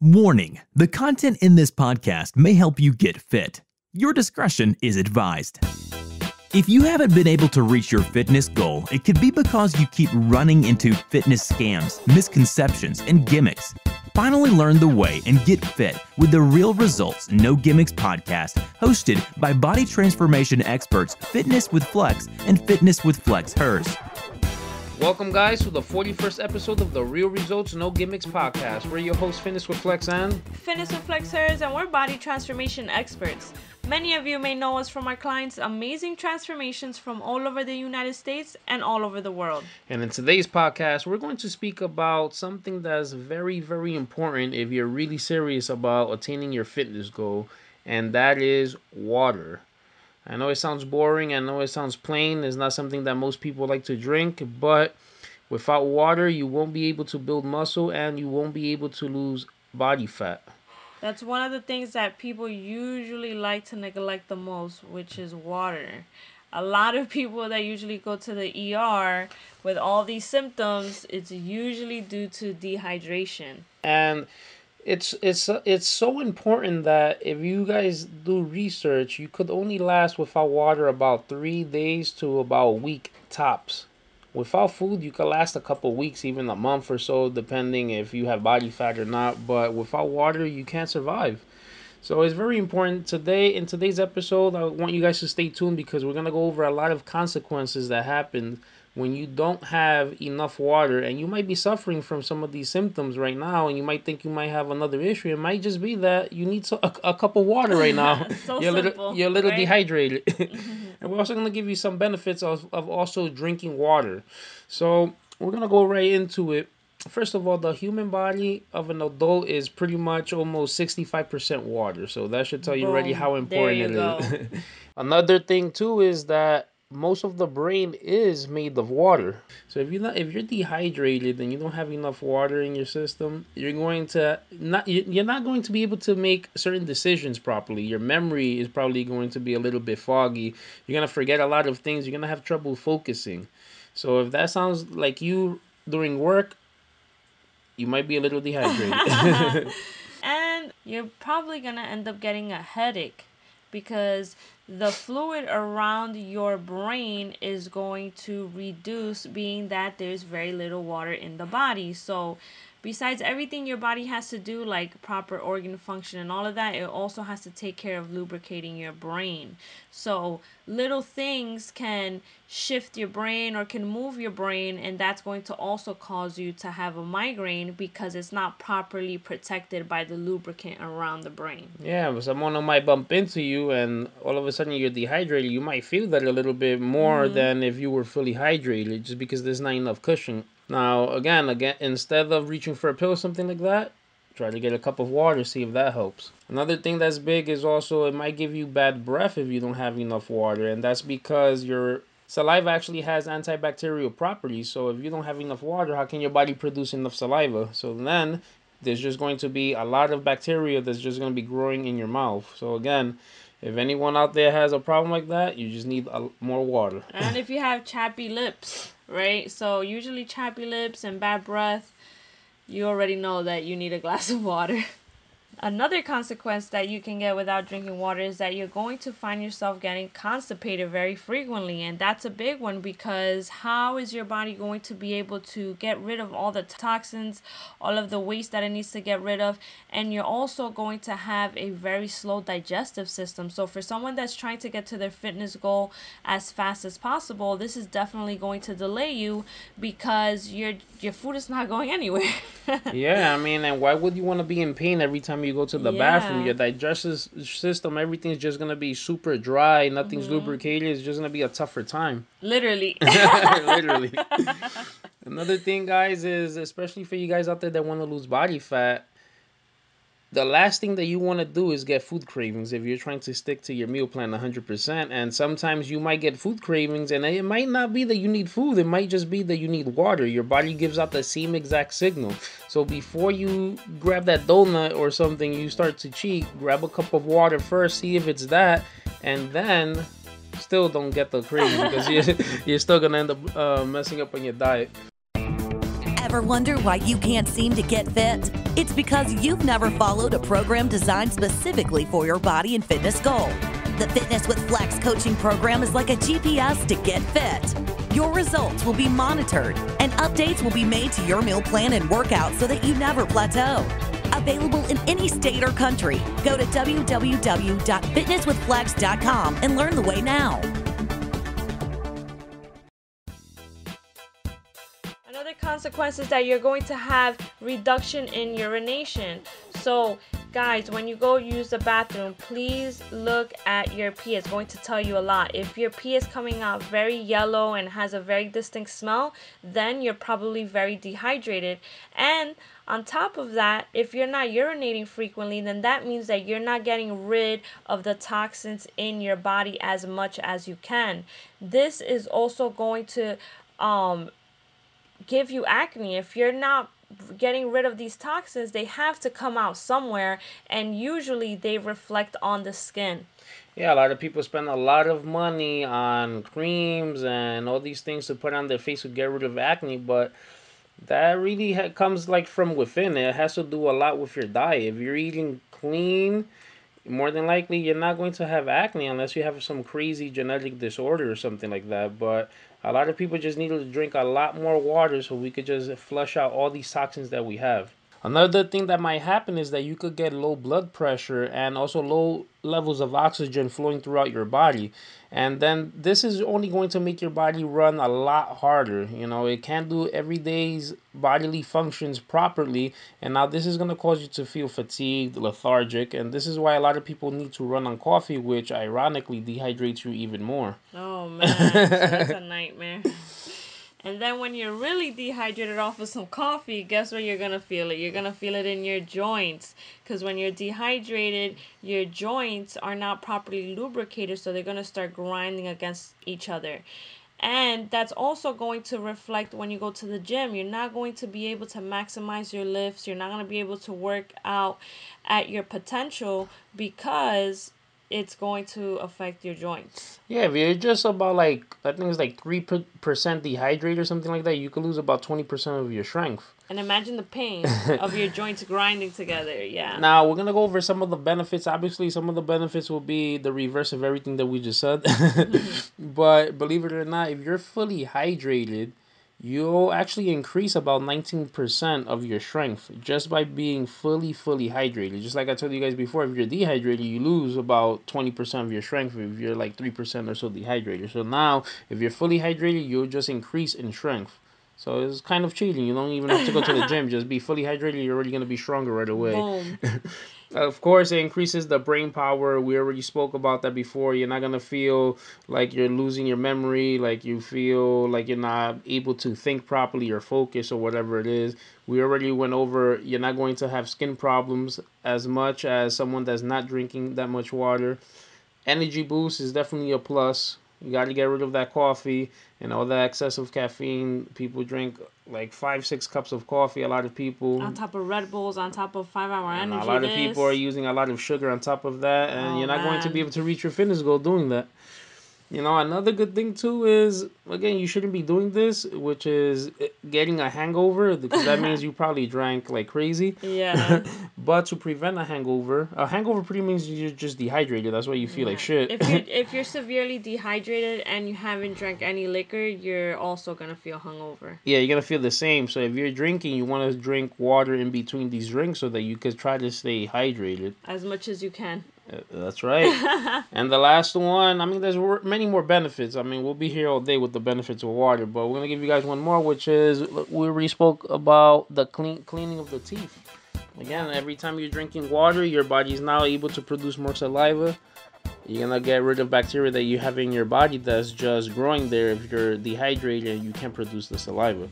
Warning: the content in this podcast may help you get fit. Your discretion is advised. If you haven't been able to reach your fitness goal, it could be because you keep running into fitness scams, misconceptions, and gimmicks. Finally learn the way and get fit with the Real Results No Gimmicks Podcast, hosted by body transformation experts FitnessWithFlex and FitnessWithFlexHERS. Welcome, guys, to the 41st episode of the Real Results No Gimmicks Podcast. We're your hosts, FitnessWithFlex and FitnessWithFlexHERS, and we're body transformation experts. Many of you may know us from our clients' amazing transformations from all over the United States and all over the world. And in today's podcast, we're going to speak about something that's very, very important if you're really serious about attaining your fitness goal, and that is water. I know it sounds boring, I know it sounds plain, it's not something that most people like to drink, but without water, you won't be able to build muscle and you won't be able to lose body fat. That's one of the things that people usually like to neglect the most, which is water. A lot of people that usually go to the ER with all these symptoms, it's usually due to dehydration. And it's so important that if you guys do research, you could only last without water about 3 days to about a week tops. Without food, you could last a couple weeks, even a month or so, depending if you have body fat or not. But without water, you can't survive. So it's very important today. In today's episode, I want you guys to stay tuned because we're going to go over a lot of consequences that happen when you don't have enough water, and you might be suffering from some of these symptoms right now, and you might think you might have another issue. It might just be that you need a cup of water right now. You're a little right? dehydrated. And we're also going to give you some benefits of also drinking water. So we're going to go right into it. First of all, the human body of an adult is pretty much almost 65% water. So that should tell you already how important it is. Another thing too is that most of the brain is made of water. So if you're dehydrated and you don't have enough water in your system, you're not going to be able to make certain decisions properly. Your memory is probably going to be a little bit foggy. You're going to forget a lot of things. You're going to have trouble focusing. So if that sounds like you during work, you might be a little dehydrated. And you're probably going to end up getting a headache, because the fluid around your brain is going to reduce, being that there's very little water in the body. So besides everything your body has to do, like proper organ function and all of that, it also has to take care of lubricating your brain. So little things can shift your brain or can move your brain, and that's going to also cause you to have a migraine because it's not properly protected by the lubricant around the brain. Yeah, but someone might bump into you and all of a sudden you're dehydrated. You might feel that a little bit more than if you were fully hydrated, just because there's not enough cushion. Now, again, instead of reaching for a pill or something like that, try to get a cup of water, see if that helps. Another thing that's big is also it might give you bad breath if you don't have enough water, and that's because your saliva actually has antibacterial properties. So if you don't have enough water, how can your body produce enough saliva? So then there's just going to be a lot of bacteria that's just going to be growing in your mouth. So again, if anyone out there has a problem like that, you just need more water. And if you have chappy lips, right? So usually chappy lips and bad breath, you already know that you need a glass of water. Another consequence that you can get without drinking water is that you're going to find yourself getting constipated very frequently. And that's a big one, because how is your body going to be able to get rid of all the toxins, all of the waste that it needs to get rid of? And you're also going to have a very slow digestive system. So for someone that's trying to get to their fitness goal as fast as possible, this is definitely going to delay you, because your food is not going anywhere. Yeah, I mean, and why would you want to be in pain every time you go to the bathroom? Your digestive system, everything's just going to be super dry. Nothing's lubricated. It's just going to be a tougher time. Literally. Literally. Another thing, guys, is especially for you guys out there that want to lose body fat, the last thing that you want to do is get food cravings if you're trying to stick to your meal plan 100%. And sometimes you might get food cravings, and it might not be that you need food. It might just be that you need water. Your body gives out the same exact signal. So before you grab that donut or something, you start to cheat, grab a cup of water first, see if it's that, and then still don't get the cravings, because you're still going to end up messing up on your diet. Ever wonder why you can't seem to get fit? It's because you've never followed a program designed specifically for your body and fitness goal. The Fitness with Flex coaching program is like a GPS to get fit. Your results will be monitored, and updates will be made to your meal plan and workout so that you never plateau. Available in any state or country. Go to www.fitnesswithflex.com and learn the way now. Another consequence is that you're going to have reduction in urination. So guys, when you go use the bathroom, please look at your pee. It's going to tell you a lot. If your pee is coming out very yellow and has a very distinct smell, then you're probably very dehydrated. And on top of that, if you're not urinating frequently, then that means that you're not getting rid of the toxins in your body as much as you can. This is also going to give you acne. If you're not getting rid of these toxins, they have to come out somewhere, and usually they reflect on the skin. Yeah, a lot of people spend a lot of money on creams and all these things to put on their face to get rid of acne, but that really comes like from within. It has to do a lot with your diet. If you're eating clean, more than likely you're not going to have acne unless you have some crazy genetic disorder or something like that. But a lot of people just need to drink a lot more water so we could just flush out all these toxins that we have. Another thing that might happen is that you could get low blood pressure and also low levels of oxygen flowing throughout your body. And then this is only going to make your body run a lot harder. You know, it can't do everyday's bodily functions properly. And now this is going to cause you to feel fatigued, lethargic. And this is why a lot of people need to run on coffee, which ironically dehydrates you even more. Oh man, so that's a nightmare. And then when you're really dehydrated off of some coffee, guess where you're going to feel it? You're going to feel it in your joints. Because when you're dehydrated, your joints are not properly lubricated, so they're going to start grinding against each other. And that's also going to reflect when you go to the gym. You're not going to be able to maximize your lifts. You're not going to be able to work out at your potential because it's going to affect your joints. Yeah, if you're just about like, I think it's like 3% dehydrated or something like that, you could lose about 20% of your strength. And imagine the pain of your joints grinding together. Yeah. Now, we're going to go over some of the benefits. Obviously, some of the benefits will be the reverse of everything that we just said. But believe it or not, if you're fully hydrated, you'll actually increase about 19% of your strength just by being fully hydrated. Just like I told you guys before, if you're dehydrated, you lose about 20% of your strength if you're like 3% or so dehydrated. So now, if you're fully hydrated, you'll just increase in strength. So it's kind of cheating. You don't even have to go to the gym. Just be fully hydrated. You're already going to be stronger right away. Boom. Of course, it increases the brain power. We already spoke about that before. You're not going to feel like you're losing your memory, like you feel like you're not able to think properly or focus or whatever it is. We already went over you're not going to have skin problems as much as someone that's not drinking that much water. Energy boost is definitely a plus. You got to get rid of that coffee and all that excessive caffeine. People drink like 5-6 cups of coffee. A lot of people on top of Red Bulls, on top of 5-hour energy. A lot of people are using a lot of sugar on top of that, and you're not going to be able to reach your fitness goal doing that. You know, another good thing too is, again, you shouldn't be doing this, which is getting a hangover, because that means you probably drank like crazy. Yeah. But to prevent a hangover pretty means you're just dehydrated. That's why you feel like shit. If you're severely dehydrated and you haven't drank any liquor, you're also going to feel hungover. Yeah, you're going to feel the same. So if you're drinking, you want to drink water in between these drinks so that you could try to stay hydrated. As much as you can. That's right. And the last one, I mean, there's many more benefits. I mean, we'll be here all day with the benefits of water, but we're going to give you guys one more, which is, we already spoke about the cleaning of the teeth. Again, every time you're drinking water, your body's now able to produce more saliva. You're going to get rid of bacteria that you have in your body that's just growing there if you're dehydrated and you can't produce the saliva.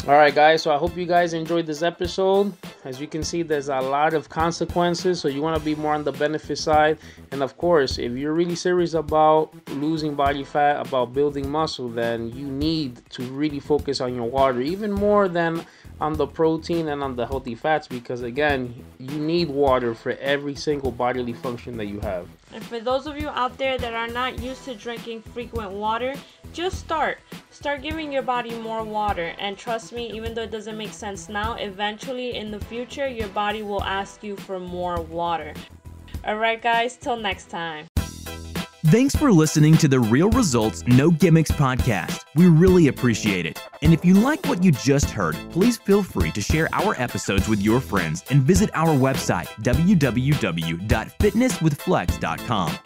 Alright guys, so I hope you guys enjoyed this episode. As you can see, there's a lot of consequences, so you want to be more on the benefit side. And of course, if you're really serious about losing body fat, about building muscle, then you need to really focus on your water, even more than on the protein and on the healthy fats, because again, you need water for every single bodily function that you have. And for those of you out there that are not used to drinking frequent water, just start Start giving your body more water, and trust me, even though it doesn't make sense now, eventually in the future your body will ask you for more water. Alright guys, till next time. Thanks for listening to the Real Results No Gimmicks podcast. We really appreciate it. And if you like what you just heard, please feel free to share our episodes with your friends and visit our website, www.fitnesswithflex.com.